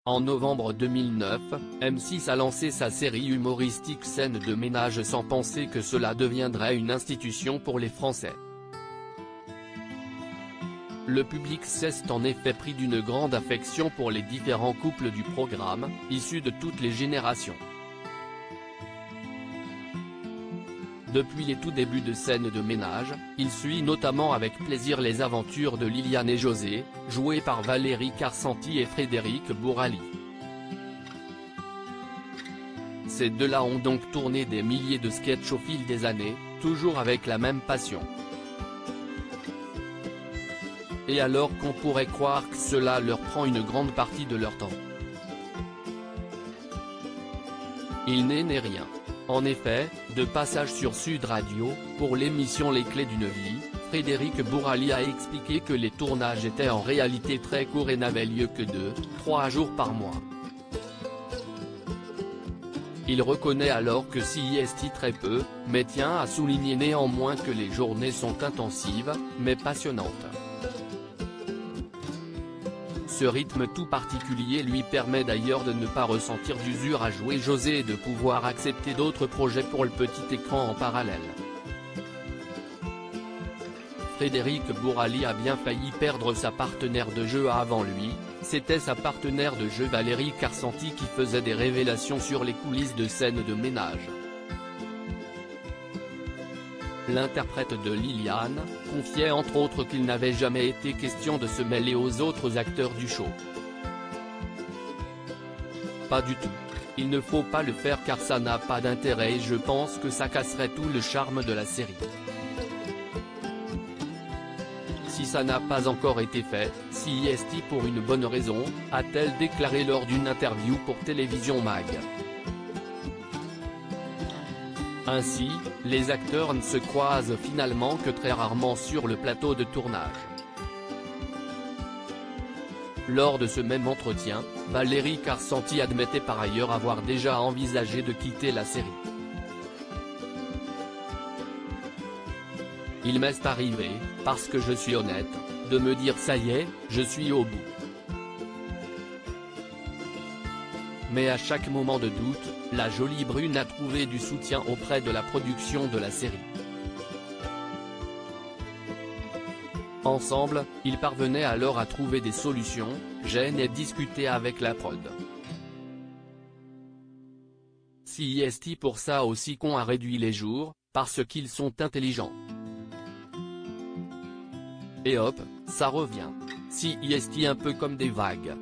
En novembre 2009, M6 a lancé sa série humoristique Scène de ménage sans penser que cela deviendrait une institution pour les Français. Le public s'est en effet pris d'une grande affection pour les différents couples du programme, issus de toutes les générations. Depuis les tout débuts de Scène de ménage, il suit notamment avec plaisir les aventures de Liliane et José, jouées par Valérie Carcenti et Frédéric Bourali. Ces deux-là ont donc tourné des milliers de sketchs au fil des années, toujours avec la même passion. Et alors qu'on pourrait croire que cela leur prend une grande partie de leur temps. Il n'est rien. En effet, de passage sur Sud Radio, pour l'émission Les Clés d'une vie, Frédéric Bourali a expliqué que les tournages étaient en réalité très courts et n'avaient lieu que 2-3 jours par mois. Il reconnaît alors que s'y est très peu, mais tient à souligner néanmoins que les journées sont intensives, mais passionnantes. Ce rythme tout particulier lui permet d'ailleurs de ne pas ressentir d'usure à jouer José et de pouvoir accepter d'autres projets pour le petit écran en parallèle. Frédéric Bourali a bien failli perdre sa partenaire de jeu avant lui, c'était sa partenaire de jeu Valérie Carcenti qui faisait des révélations sur les coulisses de Scène de ménage. L'interprète de Liliane, confiait entre autres qu'il n'avait jamais été question de se mêler aux autres acteurs du show. Pas du tout. Il ne faut pas le faire car ça n'a pas d'intérêt et je pense que ça casserait tout le charme de la série. Si ça n'a pas encore été fait, si est pour une bonne raison, a-t-elle déclaré lors d'une interview pour Télévision Mag. Ainsi, les acteurs ne se croisent finalement que très rarement sur le plateau de tournage. Lors de ce même entretien, Valérie Carcenti admettait par ailleurs avoir déjà envisagé de quitter la série. Il m'est arrivé, parce que je suis honnête, de me dire ça y est, je suis au bout. Mais à chaque moment de doute, la jolie brune a trouvé du soutien auprès de la production de la série. Ensemble, ils parvenaient alors à trouver des solutions, gêner et discuter avec la prod. Si est pour ça aussi qu'on a réduit les jours, parce qu'ils sont intelligents. Et hop, ça revient. Si est un peu comme des vagues.